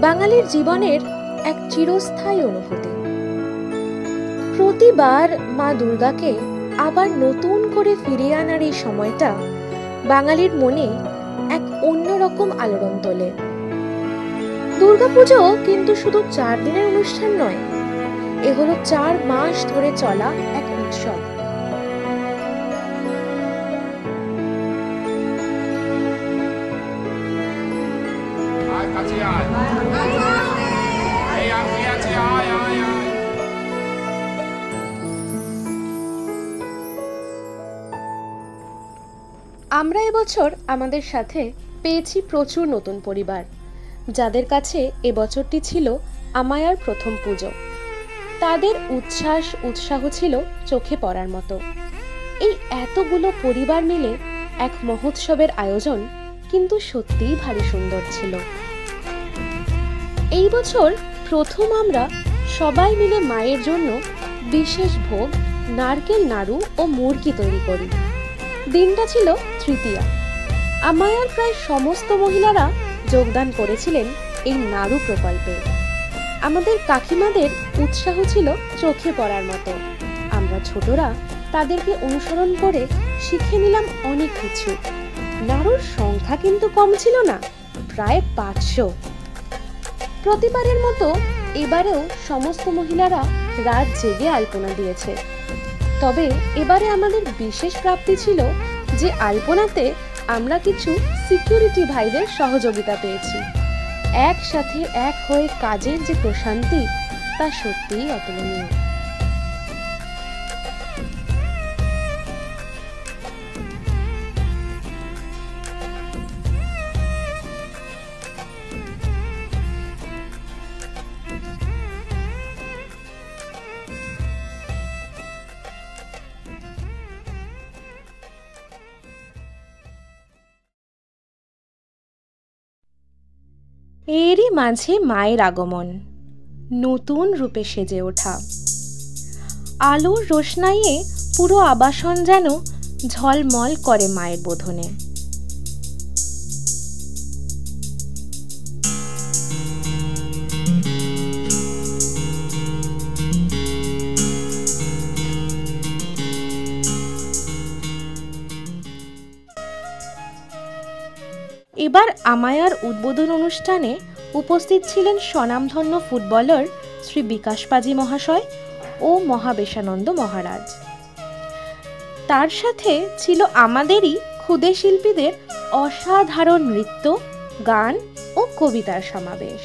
বাঙালির জীবনের এক চিরস্থায়ী অনুভূতি। প্রতিবার মা দুর্গাকে আবার নতুন করে ফিরিয়ে আনার এই সময়টা বাঙালির মনে এক অন্যরকম আলোড়ন তোলে। দুর্গাপুজো কিন্তু শুধু 4 দিনের অনুষ্ঠান নয়, এ হলো 4 মাস ধরে চলা এক উৎসব। আমরা এবছর আমাদের সাথে পেয়েছি প্রচুর নতুন পরিবার, যাদের কাছে এবছরটি ছিল আমায়ার প্রথম পুজো। তাদের উৎসাহ ছিল চোখে পড়ার মতো। এই এতগুলো পরিবার মিলে এক মহোৎসবের আয়োজন কিন্তু সত্যিই ভারী সুন্দর ছিল। এই বছর প্রথম আমরা সবাই মিলে মায়ের জন্য বিশেষ ভোগ, নারকেল নাড়ু ও মুরগি তৈরি করি। দিনটা ছিল তৃতীয়া। আমায়ার প্রায় সমস্ত মহিলারা যোগদান করেছিলেন এই নাড়ু প্রকল্পে। আমাদের কাকিমাদের উৎসাহ ছিল চোখে পড়ার মতো। আমরা ছোটরা তাদেরকে অনুসরণ করে শিখে নিলাম অনেক কিছু। নাড়ুর সংখ্যা কিন্তু কম ছিল না, প্রায় 500। প্রতিবারের মতো এবারেও সমস্ত মহিলারা রাত জেগে আলপনা দিয়েছে। তবে এবারে আমাদের বিশেষ প্রাপ্তি ছিল যে আলপনাতে আমরা কিছু সিকিউরিটি ভাইদের সহযোগিতা পেয়েছি। একসাথে এক হয়ে কাজের যে প্রশান্তি, তা সত্যিই অতুলনীয়। এরই মাঝে মায়ের আগমন, নতুন রূপে সেজে ওঠা। আলোর রোশনাইয়ে পুরো আবাসন যেন ঝলমল করে মায়ের বোধনে। এবার আমায়ার উদ্বোধন অনুষ্ঠানে উপস্থিত ছিলেন স্বনামধন্য ফুটবলার শ্রী বিকাশ পাজি মহাশয় ও মহাবেশানন্দ মহারাজ। তার সাথে ছিল আমাদেরই ক্ষুদে শিল্পীদের অসাধারণ নৃত্য, গান ও কবিতার সমাবেশ।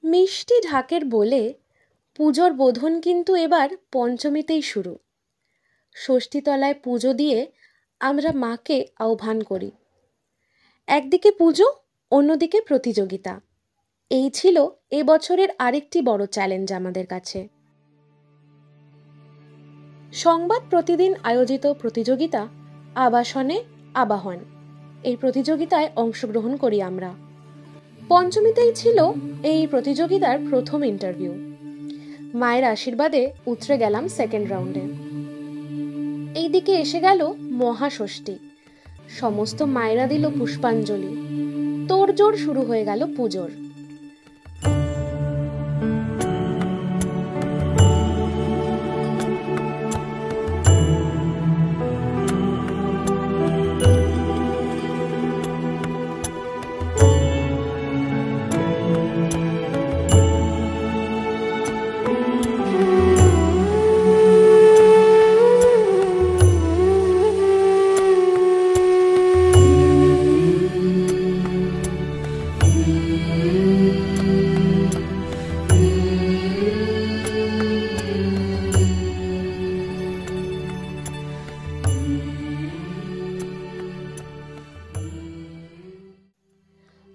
মিষ্টি ঢাকের বলে পুজোর বোধন কিন্তু এবার পঞ্চমীতেই শুরু। ষষ্ঠীতলায় পুজো দিয়ে আমরা মাকে আহ্বান করি। একদিকে পুজো, অন্যদিকে প্রতিযোগিতা। এই ছিল এবছরের আরেকটি বড় চ্যালেঞ্জ আমাদের কাছে। সংবাদ প্রতিদিন আয়োজিত প্রতিযোগিতা আবাসনে আবাহন, এই প্রতিযোগিতায় অংশগ্রহণ করি আমরা। পঞ্চমীতেই ছিল এই প্রতিযোগিতার প্রথম ইন্টারভিউ। মায়ের আশীর্বাদে উতরে গেলাম সেকেন্ড রাউন্ডে। এইদিকে এসে গেল মহাষষ্ঠী। সমস্ত মায়েরা দিল পুষ্পাঞ্জলি। তোড়জোড় শুরু হয়ে গেল পুজোর।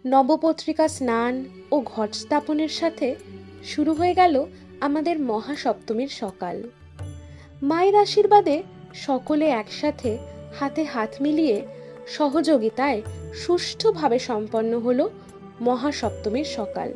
নবপত্রিকা স্নান ও ঘট স্থাপনের সাথে শুরু হয়ে গেল আমাদের মহাসপ্তমীর সকাল। মায়ের আশীর্বাদে সকলে একসাথে হাতে হাত মিলিয়ে সহযোগিতায় সুষ্ঠুভাবে সম্পন্ন হলো মহাসপ্তমীর সকাল।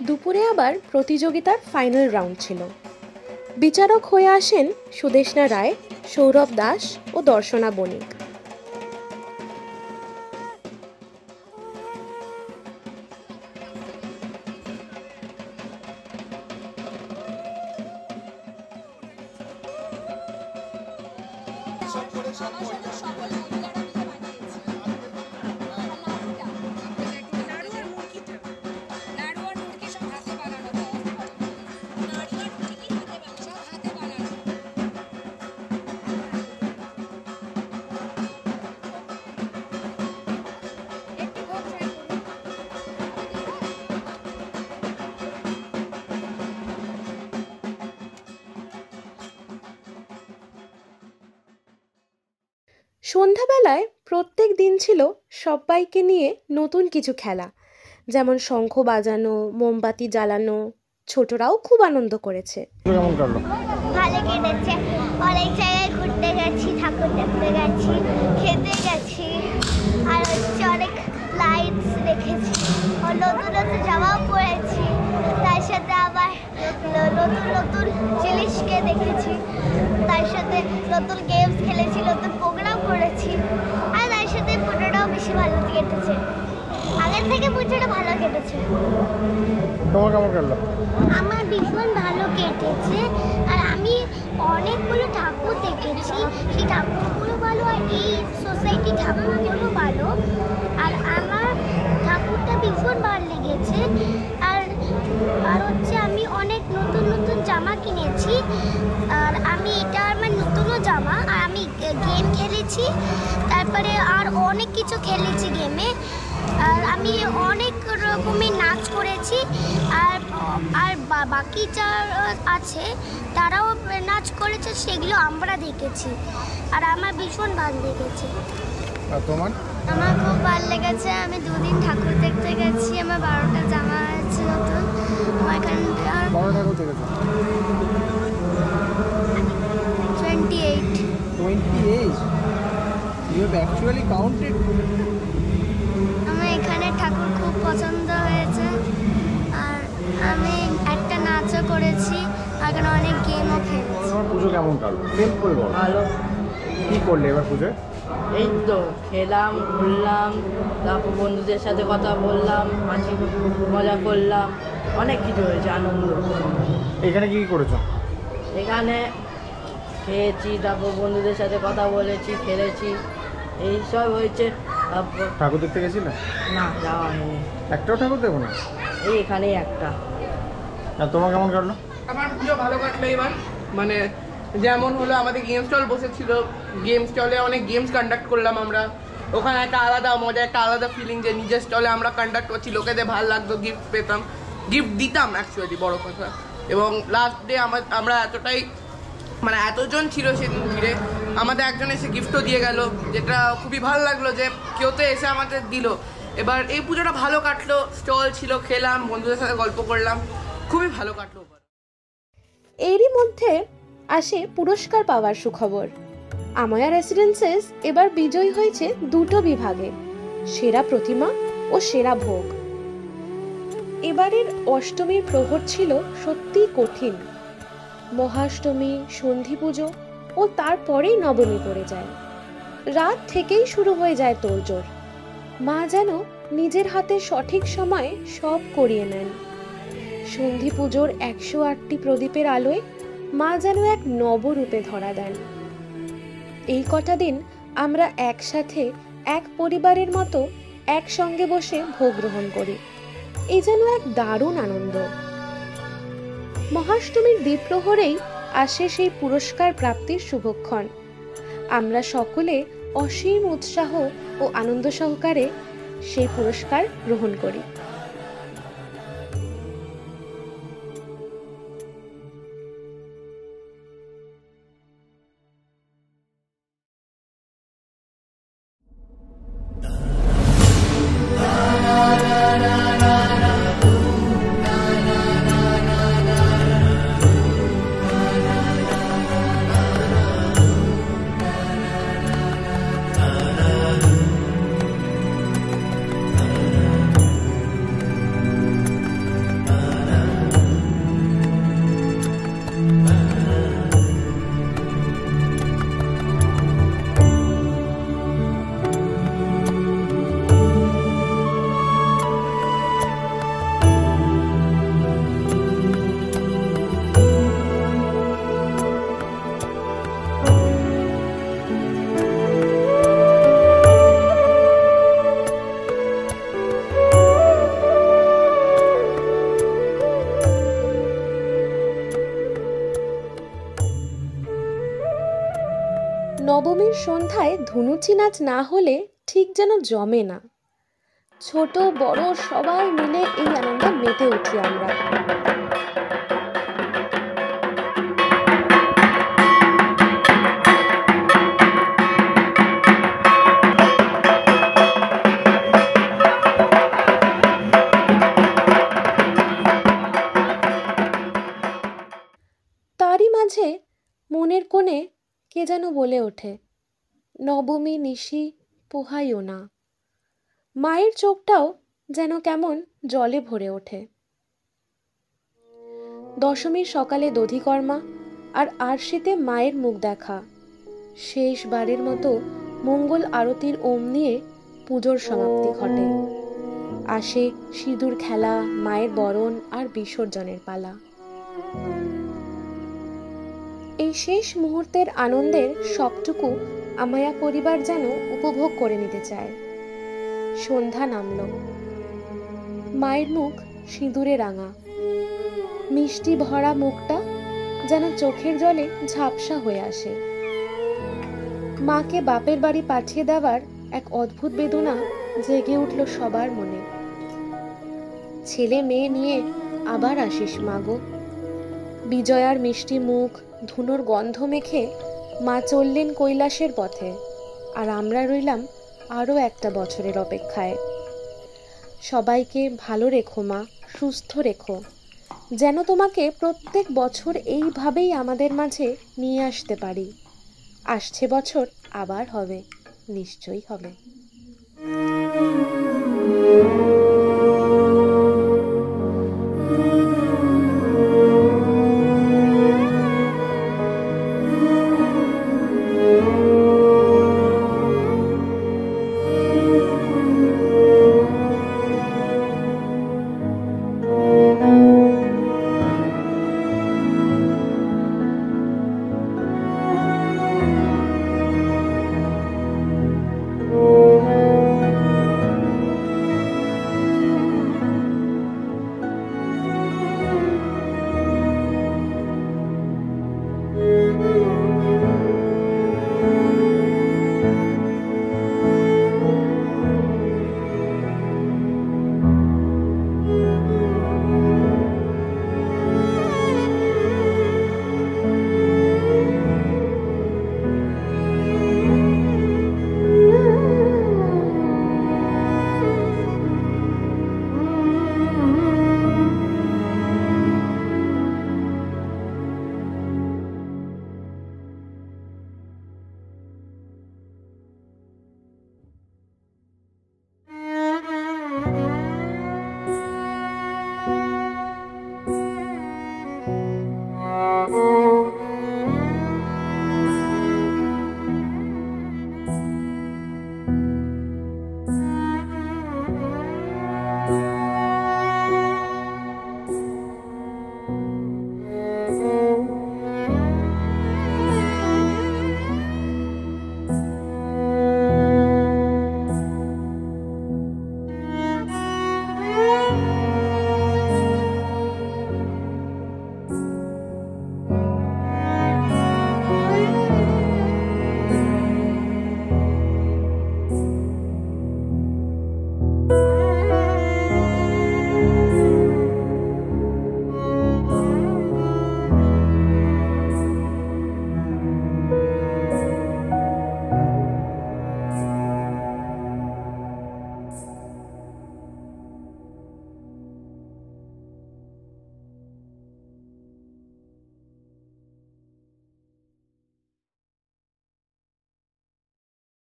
দুপুরে আবার প্রতিযোগিতার ফাইনাল রাউন্ড ছিল। বিচারক হয়ে আসেন সুদেষ্ণা রায়, সৌরভ দাস ও দর্শনা বণিক। সন্ধ্যাবেলায় প্রত্যেক দিন ছিল সবাইকে নিয়ে নতুন কিছু খেলা, যেমন শঙ্খ বাজানো, মোমবাতি জ্বালানো। ছোটরাও খুব আনন্দ করেছে। কেমন কাটলো? ভালো কেটেছে। অনেক জায়গায় ঘুরতে গেছি, ঠাকুর দেখতে গেছি, খেতে গেছি, আর হচ্ছে অনেক লাইটস দেখেছি, নতুন নতুন জামাও পরেছি, তার সাথে আবার নতুন নতুন জিনিসকে দেখেছি, তার সাথে নতুন গেমস খেলেছি, নতুন প্রোগ্রাম করেছি, আর তার সাথে পুজোটাও বেশি ভালো কেটেছে। আগের থেকে পুজোটা ভালো কেটেছে। তোমার কেমন কাটলো? আমার ভীষণ ভালো কেটেছে। আর আমি অনেকগুলো ঠাকুর দেখেছি, সেই ঠাকুরগুলো ভালো, আর এই সোসাইটি ঠাকুরগুলো ভালো। আর আমার ঠাকুরটা ভীষণ ভালো লেগেছে। আর হচ্ছে আমি অনেক নতুন নতুন জামা কিনেছি, আর আমি এটা আমার নতুনও জামা। আর আমি গেম খেলেছি, তারপরে আর অনেক কিছু খেলেছি গেমে। আর আমি অনেক রকমের নাচ করেছি, আর বাকি যারা আছে তারাও নাচ করেছে, সেগুলো আমরা দেখেছি। আর আমার ভীষণ ভালো লেগেছে। আর তোমার? আমার খুব ভালো লেগেছে। আমি দুদিন ঠাকুর দেখতে গেছি, আমার 12টা জামা আছে নতুন। আমার এখানে ঠাকুর দেখেছো? 28। 28? You have actually counted? আমার এখানে ঠাকুর খুব পছন্দ হয়েছে, আর আমি একটা নাচও করেছি, আর অনেক গেমও খেলেছি। তোমার পুজো কেমন কাটলো? সিম্পল বল। ভালো। কি করলে এবার পুজোয়? এই তো খেলাম, ঘুরলাম, তারপর বন্ধুদের সাথে কথা বললাম, হাসি মজা করলাম, অনেক কিছু হয়েছে, আনন্দ। এখানে কি করেছো? এখানে খেয়েছি, তারপর বন্ধুদের সাথে কথা বলেছি, খেলেছি, এইসব হয়েছে। তারপর ঠাকুর দেখতে গেছিলে? না, যাওয়া হয়নি। একটাও ঠাকুর দেখো না? এই এখানেই একটা। আর তোমার কেমন কাটলো? আমার পুজো ভালো কাটলো এবার। মানে যেমন হলো, আমাদের গেম স্টল বসেছিল, গেম স্টলে অনেক গেমস কন্ডাক্ট করলাম আমরা। ওখানে একটা আলাদা মজা, একটা আলাদা ফিলিং, যে নিজের স্টলে আমরা কন্ডাক্ট করছি, লোকেদের ভালো লাগতো, গিফট পেতাম, গিফট দিতাম অ্যাকচুয়ালি বড় কথা। এবং লাস্ট ডে আমরা এতটাই মানে এতজন ছিল সেদিন ভিড়ে, আমাদের একজন এসে গিফটও দিয়ে গেল, যেটা খুবই ভালো লাগলো যে কেউ তো এসে আমাদের দিল। এবার এই পুজোটা ভালো কাটলো, স্টল ছিল, খেলাম, বন্ধুদের সাথে গল্প করলাম, খুবই ভালো কাটলো। এরই মধ্যে আসে পুরস্কার পাওয়ার সুখবর। আমায়া রেসিডেন্সেস এবার বিজয়ী হয়েছে দুটো বিভাগে, সেরা প্রতিমা ও সেরা ভোগ। এবারের অষ্টমীর প্রহর ছিল সত্যি কঠিন। মহাষ্টমী, সন্ধি পুজো ও তারপরেই নবমী পড়ে যায়। রাত থেকেই শুরু হয়ে যায় তোড়জোড়। মা যেন নিজের হাতে সঠিক সময়ে সব করিয়ে নেন। সন্ধি পুজোর 108টি প্রদীপের আলোয় মা যেন এক নবরূপে ধরা দেন। এই কটা দিন আমরা একসাথে এক পরিবারের মতো একসঙ্গে বসে ভোগ গ্রহণ করি। এই যেন এক দারুণ আনন্দ। মহাষ্টমীর দ্বীপ্রহরেই আসে সেই পুরস্কার প্রাপ্তির শুভক্ষণ। আমরা সকলে অসীম উৎসাহ ও আনন্দ সহকারে সেই পুরস্কার গ্রহণ করি। নবমীর সন্ধ্যায় ধুনুচি নাচ না হলে ঠিক যেন জমে না। ছোট বড় সবাই মিলে এই আনন্দে মেতে উঠি আমরা। তারই মাঝে মনের কোণে কে যেন বলে ওঠে, নবমী নিশি পোহাইও না। মায়ের চোখটাও যেন কেমন জলে ভরে ওঠে। দশমীর সকালে দধিকর্মা আর আরশিতে মায়ের মুখ দেখা। শেষবারের মতো মঙ্গল আরতির ওম নিয়ে পুজোর সমাপ্তি ঘটে। আসে সিঁদুর খেলা, মায়ের বরণ আর বিসর্জনের পালা। এই শেষ মুহূর্তের আনন্দের সবটুকু আমায়া পরিবার যেন উপভোগ করে নিতে চায়। সন্ধ্যা নামল। মায়ের মুখ সিঁদুরে রাঙা, মিষ্টি ভরা মুখটা যেন চোখের জলে ঝাপসা হয়ে আসে। মাকে বাপের বাড়ি পাঠিয়ে দেওয়ার এক অদ্ভুত বেদনা জেগে উঠল সবার মনে। ছেলে মেয়ে নিয়ে আবার আসিস মাগো। বিজয়ার মিষ্টি মুখ, ধুনোর গন্ধ মেখে মা চললেন কৈলাসের পথে, আর আমরা রইলাম আরও একটা বছরের অপেক্ষায়। সবাইকে ভালো রেখো মা, সুস্থ রেখো, যেন তোমাকে প্রত্যেক বছর এইভাবেই আমাদের মাঝে নিয়ে আসতে পারি। আসছে বছর আবার হবে, নিশ্চয়ই হবে।